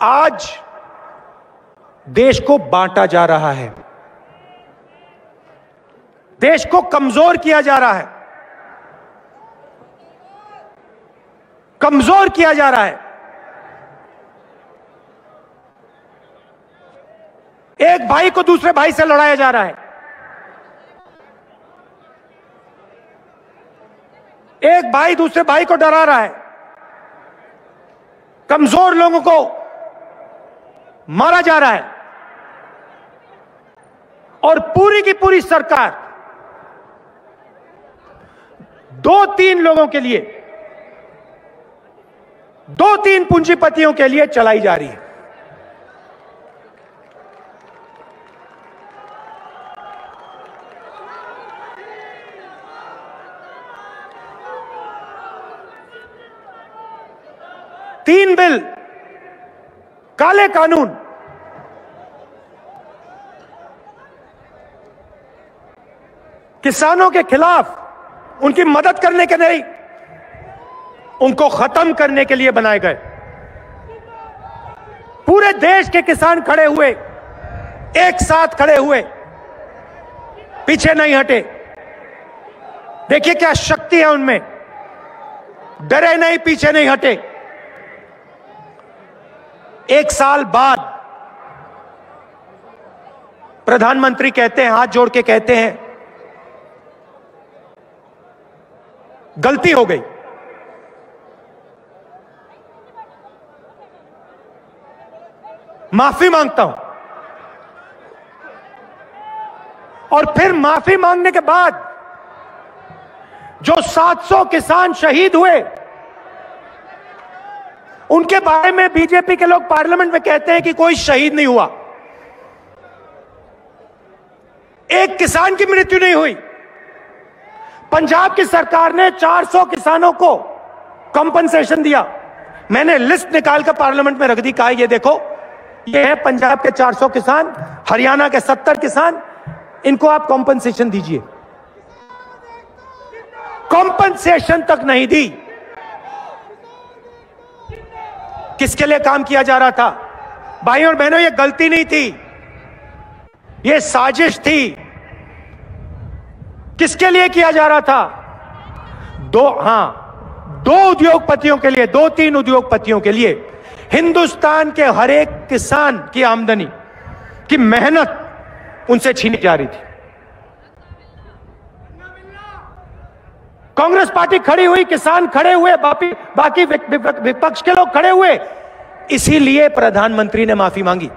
आज देश को बांटा जा रहा है, देश को कमजोर किया जा रहा है, कमजोर किया जा रहा है। एक भाई को दूसरे भाई से लड़ाया जा रहा है, एक भाई दूसरे भाई को डरा रहा है, कमजोर लोगों को मारा जा रहा है, और पूरी की पूरी सरकार 2-3 लोगों के लिए, 2-3 पूंजीपतियों के लिए चलाई जा रही है। तीन बिल, काले कानून, किसानों के खिलाफ, उनकी मदद करने के नहीं, उनको खत्म करने के लिए बनाए गए। पूरे देश के किसान खड़े हुए, एक साथ खड़े हुए, पीछे नहीं हटे। देखिए क्या शक्ति है उनमें, डरे नहीं, पीछे नहीं हटे। एक साल बाद प्रधानमंत्री कहते हैं, हाथ जोड़ के कहते हैं, गलती हो गई, माफी मांगता हूं। और फिर माफी मांगने के बाद जो 700 किसान शहीद हुए, उनके बारे में बीजेपी के लोग पार्लियामेंट में कहते हैं कि कोई शहीद नहीं हुआ, एक किसान की मृत्यु नहीं हुई। पंजाब की सरकार ने 400 किसानों को कंपनसेशन दिया। मैंने लिस्ट निकाल कर पार्लियामेंट में रख दी, कहा ये देखो, ये है पंजाब के 400 किसान, हरियाणा के 70 किसान, इनको आप कंपनसेशन दीजिए। कंपनसेशन तक नहीं दी। किसके लिए काम किया जा रहा था? भाइयों और बहनों, ये गलती नहीं थी, ये साजिश थी। किसके लिए किया जा रहा था? दो उद्योगपतियों के लिए, 2-3 उद्योगपतियों के लिए। हिंदुस्तान के हर एक किसान की आमदनी की मेहनत उनसे छीनी जा रही थी। कांग्रेस पार्टी खड़ी हुई, किसान खड़े हुए, बाकी विपक्ष के लोग खड़े हुए, इसीलिए प्रधानमंत्री ने माफी मांगी।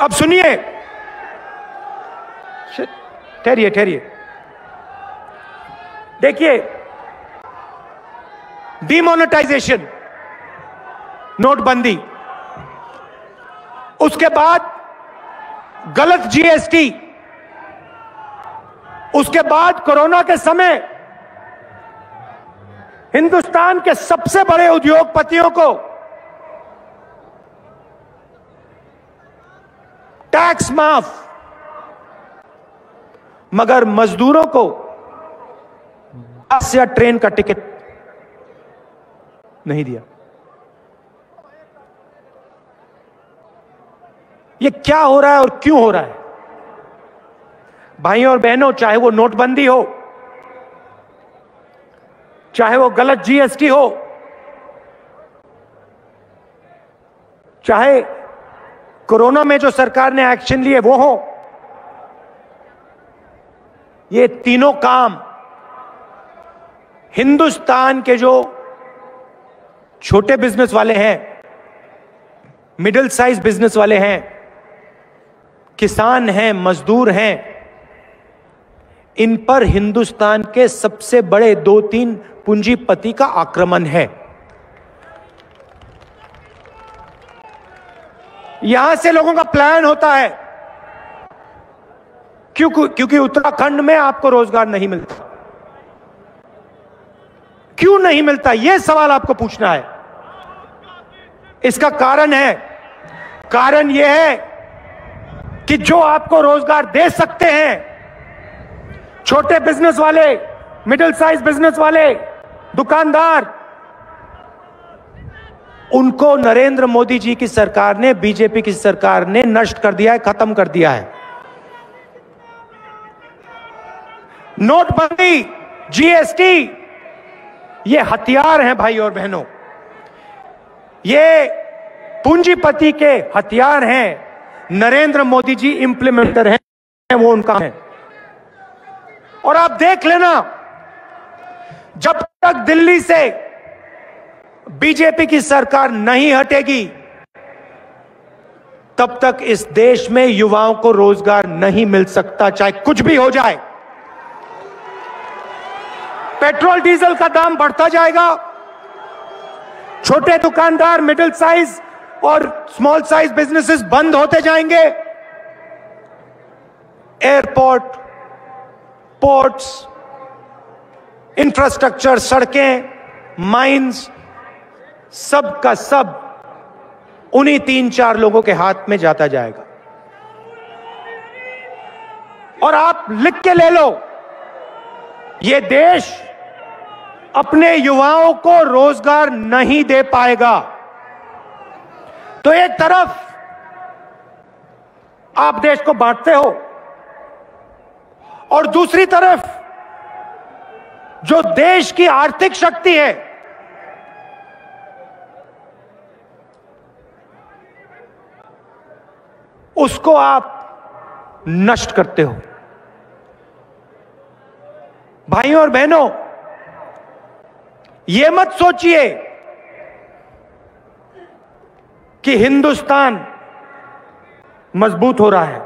अब सुनिए, ठहरिए, देखिए, डिमोनेटाइजेशन, नोटबंदी, उसके बाद गलत जीएसटी, उसके बाद कोरोना के समय हिंदुस्तान के सबसे बड़े उद्योगपतियों को टैक्स माफ, मगर मजदूरों को बस या ट्रेन का टिकट नहीं दिया। ये क्या हो रहा है और क्यों हो रहा है? भाइयों और बहनों, चाहे वो नोटबंदी हो, चाहे वो गलत जीएसटी हो, चाहे कोरोना में जो सरकार ने एक्शन लिए वो हो, ये तीनों काम हिंदुस्तान के जो छोटे बिजनेस वाले हैं, मिडिल साइज बिजनेस वाले हैं, किसान हैं, मजदूर हैं, इन पर हिंदुस्तान के सबसे बड़े 2-3 पूंजीपति का आक्रमण है। यहां से लोगों का प्लान होता है, क्योंकि उत्तराखंड में आपको रोजगार नहीं मिलता। क्यों नहीं मिलता, यह सवाल आपको पूछना है। इसका कारण यह है कि जो आपको रोजगार दे सकते हैं, छोटे बिजनेस वाले, मिडिल साइज बिजनेस वाले, दुकानदार, उनको नरेंद्र मोदी जी की सरकार ने, बीजेपी की सरकार ने नष्ट कर दिया है, खत्म कर दिया है। नोटबंदी, जीएसटी, ये हथियार हैं भाई और बहनों, ये पूंजीपति के हथियार हैं। नरेंद्र मोदी जी इंप्लीमेंटर हैं, वो उनका है। और आप देख लेना, जब तक दिल्ली से बीजेपी की सरकार नहीं हटेगी, तब तक इस देश में युवाओं को रोजगार नहीं मिल सकता, चाहे कुछ भी हो जाए। पेट्रोल डीजल का दाम बढ़ता जाएगा, छोटे दुकानदार, मिडिल साइज और स्मॉल साइज बिजनेसेस बंद होते जाएंगे। एयरपोर्ट, पोर्ट्स, इंफ्रास्ट्रक्चर, सड़कें, माइंस, सब का सब उन्हीं 3-4 लोगों के हाथ में जाता जाएगा। और आप लिख के ले लो, ये देश अपने युवाओं को रोजगार नहीं दे पाएगा। तो एक तरफ आप देश को बांटते हो और दूसरी तरफ जो देश की आर्थिक शक्ति है, उसको आप नष्ट करते हो। भाइयों और बहनों, यह मत सोचिए कि हिंदुस्तान मजबूत हो रहा है,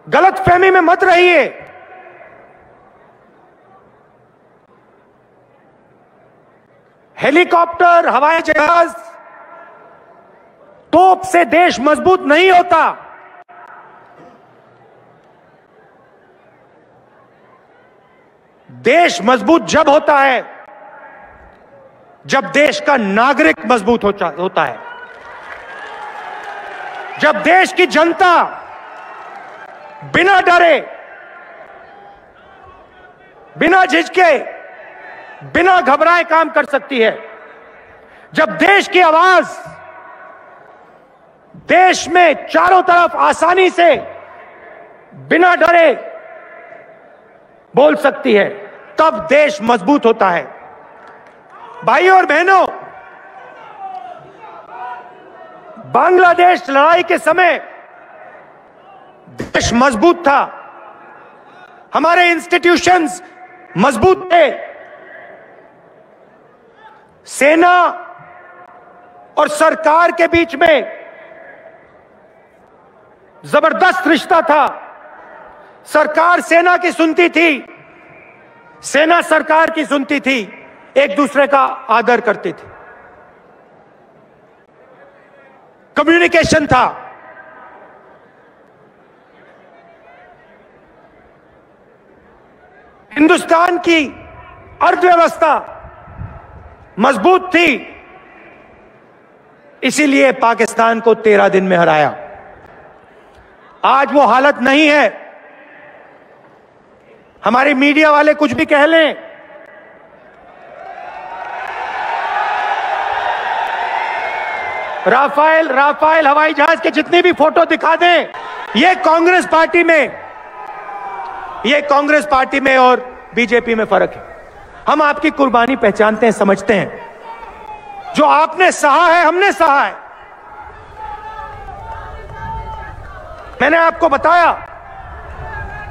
गलतफहमी में मत रहिए। हेलीकॉप्टर, हवाई जहाज, तोप से देश मजबूत नहीं होता। देश मजबूत जब होता है जब देश का नागरिक मजबूत होता है, जब देश की जनता बिना डरे, बिना झिझके, बिना घबराए काम कर सकती है, जब देश की आवाज देश में चारों तरफ आसानी से बिना डरे बोल सकती है, तब देश मजबूत होता है। भाइयों और बहनों, बांग्लादेश लड़ाई के समय देश मजबूत था, हमारे इंस्टीट्यूशंस मजबूत थे, सेना और सरकार के बीच में जबरदस्त रिश्ता था। सरकार सेना की सुनती थी, सेना सरकार की सुनती थी, एक दूसरे का आदर करती थी, कम्युनिकेशन था। हिंदुस्तान की अर्थव्यवस्था मजबूत थी, इसीलिए पाकिस्तान को 13 दिन में हराया। आज वो हालत नहीं है। हमारे मीडिया वाले कुछ भी कह लें, राफेल हवाई जहाज के जितनी भी फोटो दिखा दें, ये कांग्रेस पार्टी में और बीजेपी में फर्क है। हम आपकी कुर्बानी पहचानते हैं, समझते हैं। जो आपने सहा है, हमने सहा है। मैंने आपको बताया,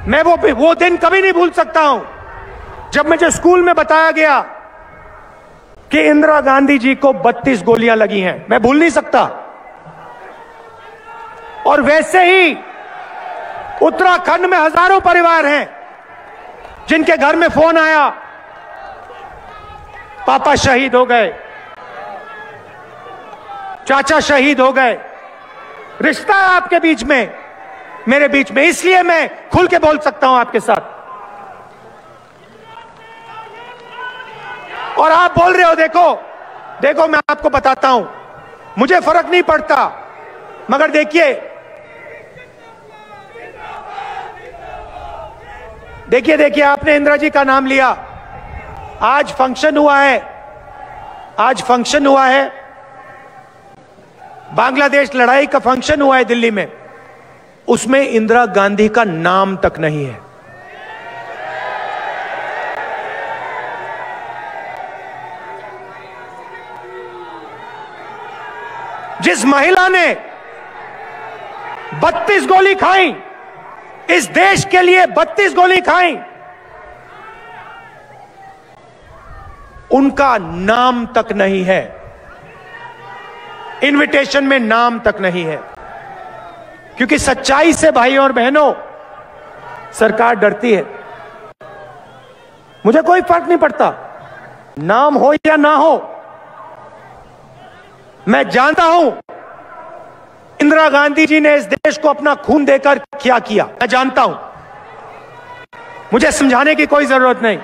मैं वो दिन कभी नहीं भूल सकता हूं जब मुझे स्कूल में बताया गया कि इंदिरा गांधी जी को 32 गोलियां लगी हैं। मैं भूल नहीं सकता। और वैसे ही उत्तराखंड में हजारों परिवार हैं जिनके घर में फोन आया, पापा शहीद हो गए, चाचा शहीद हो गए। रिश्ता है आपके बीच में, मेरे बीच में, इसलिए मैं खुल के बोल सकता हूं आपके साथ। और आप बोल रहे हो, देखो मैं आपको बताता हूं, मुझे फर्क नहीं पड़ता, मगर देखिए आपने इंदिरा जी का नाम लिया। आज फंक्शन हुआ है बांग्लादेश लड़ाई का फंक्शन हुआ है दिल्ली में, उसमें इंदिरा गांधी का नाम तक नहीं है। जिस महिला ने 32 गोली खाई, इस देश के लिए 32 गोली खाई, उनका नाम तक नहीं है, इनविटेशन में नाम तक नहीं है। क्योंकि सच्चाई से भाइयों और बहनों सरकार डरती है। मुझे कोई फर्क नहीं पड़ता नाम हो या ना हो, मैं जानता हूं इंदिरा गांधी जी ने इस देश को अपना खून देकर क्या किया, मैं जानता हूं, मुझे समझाने की कोई जरूरत नहीं।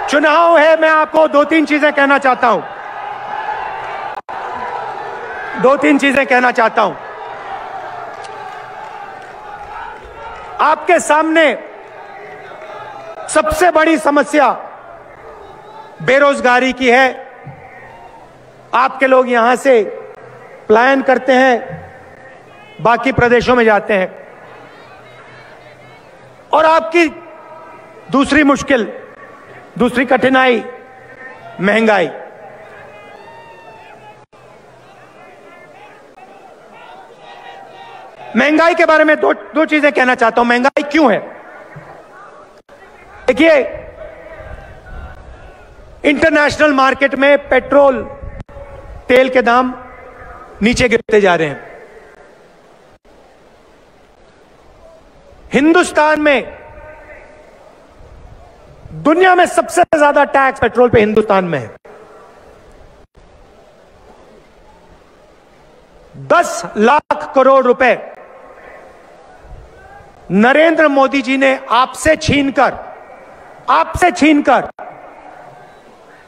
चुनाव है, मैं आपको दो तीन चीजें कहना चाहता हूं, आपके सामने सबसे बड़ी समस्या बेरोजगारी की है। आपके लोग यहां से पलायन करते हैं, बाकी प्रदेशों में जाते हैं, और आपकी दूसरी मुश्किल, दूसरी कठिनाई महंगाई। महंगाई के बारे में दो चीजें कहना चाहता हूं। महंगाई क्यों है? देखिए, इंटरनेशनल मार्केट में पेट्रोल तेल के दाम नीचे गिरते जा रहे हैं। हिंदुस्तान में दुनिया में सबसे ज्यादा टैक्स पेट्रोल पे हिंदुस्तान में है। 10 लाख करोड़ रुपए नरेंद्र मोदी जी ने आपसे छीनकर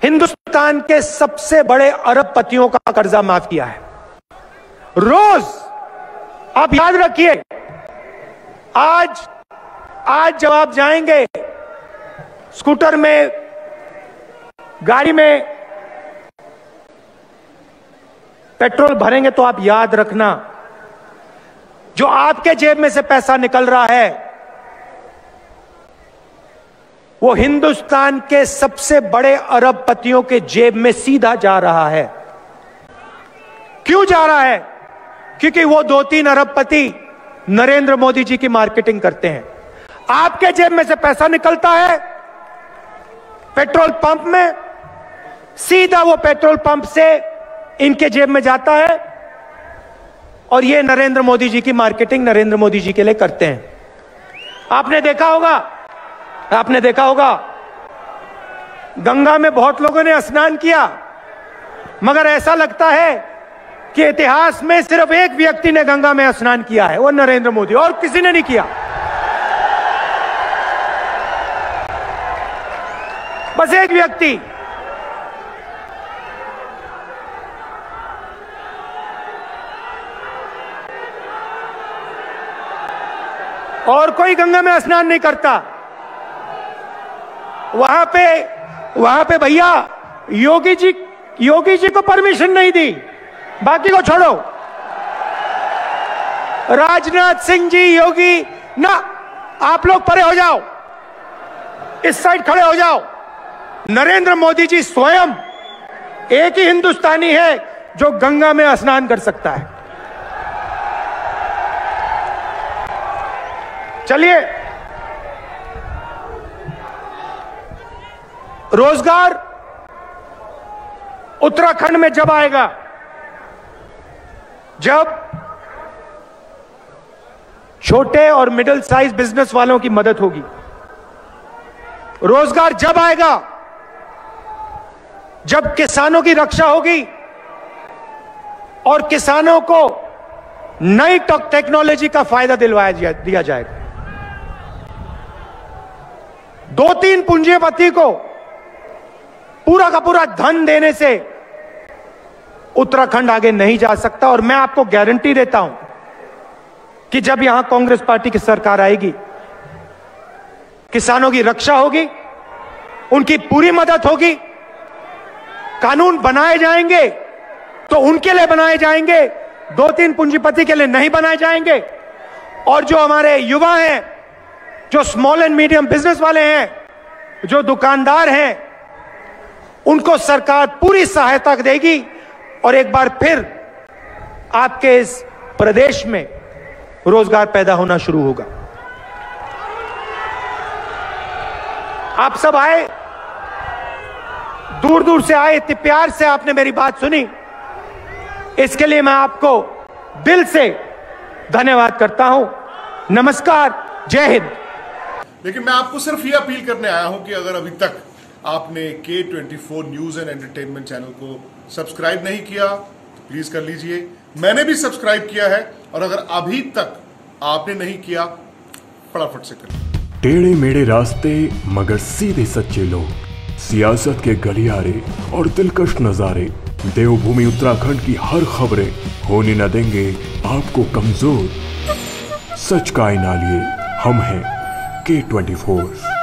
हिंदुस्तान के सबसे बड़े अरबपतियों का कर्जा माफ किया है। रोज आप याद रखिए, आज जब आप जाएंगे स्कूटर में, गाड़ी में पेट्रोल भरेंगे, तो आप याद रखना, जो आपके जेब में से पैसा निकल रहा है वो हिंदुस्तान के सबसे बड़े अरबपतियों के जेब में सीधा जा रहा है। क्यों जा रहा है? क्योंकि वो 2-3 अरबपति नरेंद्र मोदी जी की मार्केटिंग करते हैं। आपके जेब में से पैसा निकलता है पेट्रोल पंप में, सीधा वो पेट्रोल पंप से इनके जेब में जाता है, और ये नरेंद्र मोदी जी की मार्केटिंग नरेंद्र मोदी जी के लिए करते हैं। आपने देखा होगा गंगा में बहुत लोगों ने स्नान किया, मगर ऐसा लगता है कि इतिहास में सिर्फ एक व्यक्ति ने गंगा में स्नान किया है, वो नरेंद्र मोदी, और किसी ने नहीं किया। बस एक व्यक्ति। और कोई गंगा में स्नान नहीं करता। वहां पे भैया योगी जी को परमिशन नहीं दी, बाकी को छोड़ो, राजनाथ सिंह जी, योगी ना, आप लोग परे हो जाओ, इस साइड खड़े हो जाओ। नरेंद्र मोदी जी स्वयं एक ही हिंदुस्तानी है जो गंगा में स्नान कर सकता है। चलिए, रोजगार उत्तराखंड में जब आएगा, जब छोटे और मिडिल साइज बिजनेस वालों की मदद होगी, रोजगार जब आएगा जब किसानों की रक्षा होगी और किसानों को नई टेक्नोलॉजी का फायदा दिया जाएगा। 2-3 पूंजीपति को पूरा का पूरा धन देने से उत्तराखंड आगे नहीं जा सकता। और मैं आपको गारंटी देता हूं कि जब यहां कांग्रेस पार्टी की सरकार आएगी, किसानों की रक्षा होगी, उनकी पूरी मदद होगी। कानून बनाए जाएंगे तो उनके लिए बनाए जाएंगे, 2-3 पूंजीपति के लिए नहीं बनाए जाएंगे। और जो हमारे युवा हैं, जो स्मॉल एंड मीडियम बिजनेस वाले हैं, जो दुकानदार हैं, उनको सरकार पूरी सहायता देगी। और एक बार फिर आपके इस प्रदेश में रोजगार पैदा होना शुरू होगा। आप सब आए, दूर दूर से आए, इतने प्यार से आपने मेरी बात सुनी, इसके लिए मैं आपको दिल से धन्यवाद करता हूं। नमस्कार, जय हिंद। लेकिन मैं आपको सिर्फ ये अपील करने आया हूं कि अगर अभी तक आपने K24 news and entertainment channel को सब्सक्राइब नहीं किया तो प्लीज कर लीजिए। मैंने भी सब्सक्राइब किया है, और अगर अभी तक आपने नहीं किया फटाफट से करिए। टेढ़े मेढ़े रास्ते मगर सीधे सच्चे लोग, सियासत के गलियारे और दिलकश नजारे, देवभूमि उत्तराखंड की हर खबरें होने न देंगे आपको कमजोर। सच का आईना लिए हम हैं K24।